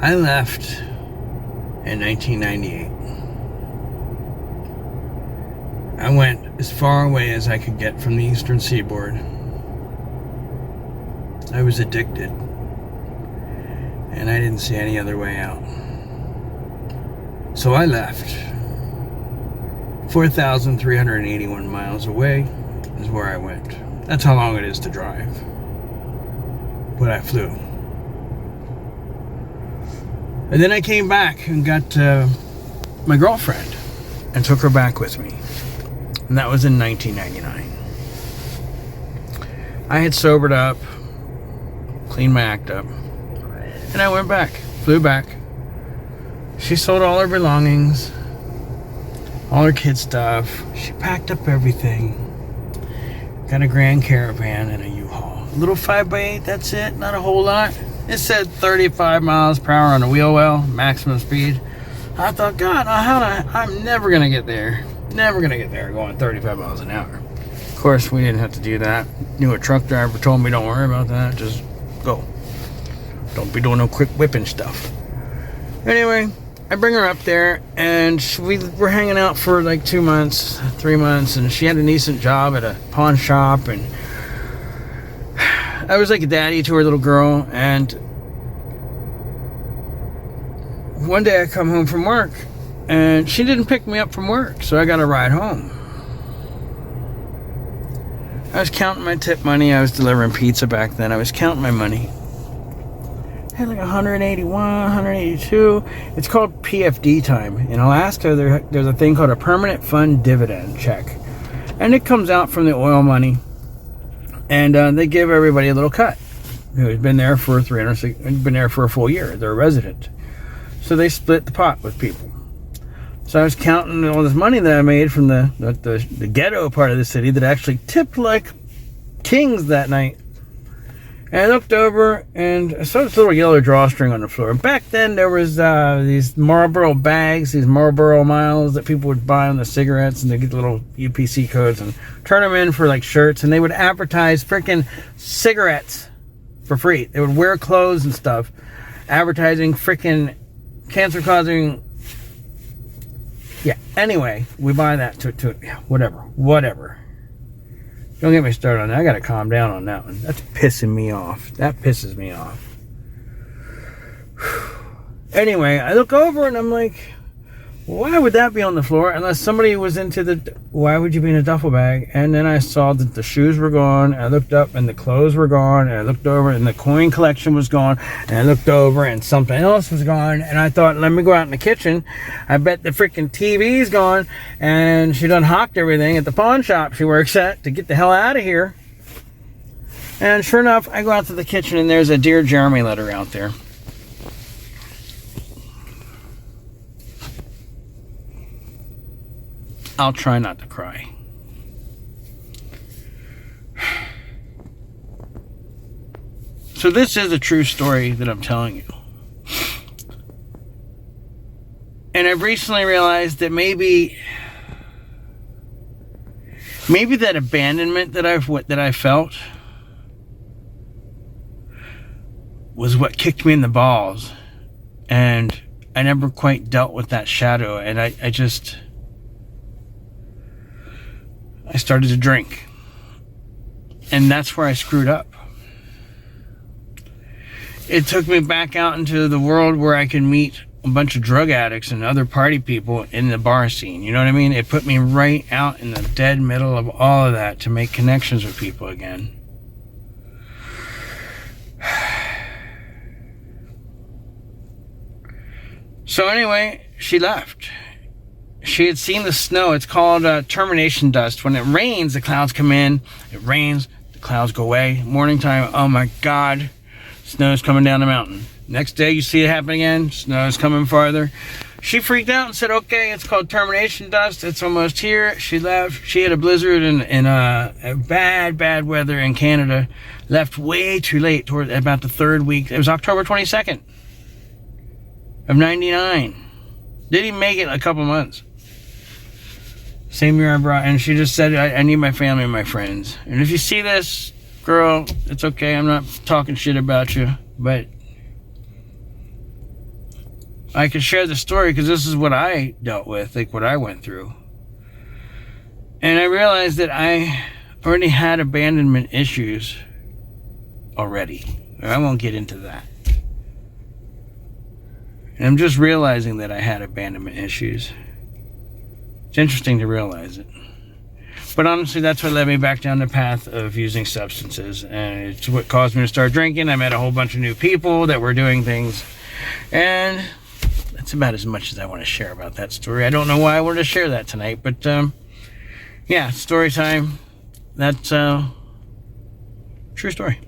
I left in 1998. I went as far away as I could get from the eastern seaboard. I was addicted, and I didn't see any other way out. So I left. 4,381 miles away is where I went. That's how long it is to drive. But I flew. And then I came back and got my girlfriend and took her back with me. And that was in 1999. I had sobered up, cleaned my act up, and I went back, flew back. She sold all her belongings, all her kids' stuff. She packed up everything. Got a Grand Caravan and a U-Haul. A little 5x8, that's it, not a whole lot. It said 35 miles per hour on the wheel well, maximum speed. I thought, God, I'm never going to get there. Never going to get there going 35 miles an hour. Of course, we didn't have to do that. Knew a truck driver told me, don't worry about that, just go. Don't be doing no quick whipping stuff. Anyway, I bring her up there, and we were hanging out for like 2 months, 3 months, and she had a decent job at a pawn shop, and I was like a daddy to her little girl. And one day I come home from work, and she didn't pick me up from work, so I got a ride home. I was counting my tip money. I was delivering pizza back then. I was counting my money. I had like 181, 182. It's called PFD time. In Alaska, there's a thing called a permanent fund dividend check. And it comes out from the oil money. And they give everybody a little cut who's been there for been there for a full year. They're a resident. So they split the pot with people. So I was counting all this money that I made from the ghetto part of the city that actually tipped like kings that night. And I looked over and I saw this little yellow drawstring on the floor. And back then there was these Marlboro bags, these Marlboro miles that people would buy on the cigarettes, and they get the little UPC codes and turn them in for like shirts, and they would advertise freaking cigarettes for free. They would wear clothes and stuff, advertising freaking cancer-causing. Yeah, anyway, we buy that to yeah, whatever. Don't get me started on that. I gotta calm down on that one. That's pissing me off. That pisses me off. Anyway, I look over and I'm like, why would that be on the floor? Unless somebody was why would you be in a duffel bag? And then I saw that the shoes were gone. I looked up and the clothes were gone. And I looked over and the coin collection was gone. And I looked over and something else was gone. And I thought, let me go out in the kitchen. I bet the freaking TV's gone. And she done hawked everything at the pawn shop she works at to get the hell out of here. And sure enough, I go out to the kitchen and there's a Dear Jeremy letter out there. I'll try not to cry. So this is a true story that I'm telling you. And I've recently realized that maybe that abandonment that I felt was what kicked me in the balls. And I never quite dealt with that shadow. And I started to drink. And that's where I screwed up. It took me back out into the world where I could meet a bunch of drug addicts and other party people in the bar scene. You know what I mean? It put me right out in the dead middle of all of that to make connections with people again. So anyway, she left. She had seen the snow. It's called termination dust. When it rains, the clouds come in. It rains, the clouds go away. Morning time, oh my God, snow's coming down the mountain. Next day, you see it happen again. Snow's coming farther. She freaked out and said, okay, it's called termination dust. It's almost here. She left. She had a blizzard and bad weather in Canada. Left way too late, toward about the third week. It was October 22nd of 99. Didn't even make it a couple months. Same year I brought, and she just said, I need my family and my friends. And if you see this, girl, it's okay. I'm not talking shit about you, but I could share the story because this is what I dealt with, like what I went through. And I realized that I already had abandonment issues already. I won't get into that. And I'm just realizing that I had abandonment issues. It's interesting to realize it. But honestly, that's what led me back down the path of using substances. And it's what caused me to start drinking. I met a whole bunch of new people that were doing things. And that's about as much as I want to share about that story. I don't know why I wanted to share that tonight. But yeah, story time. That's true story.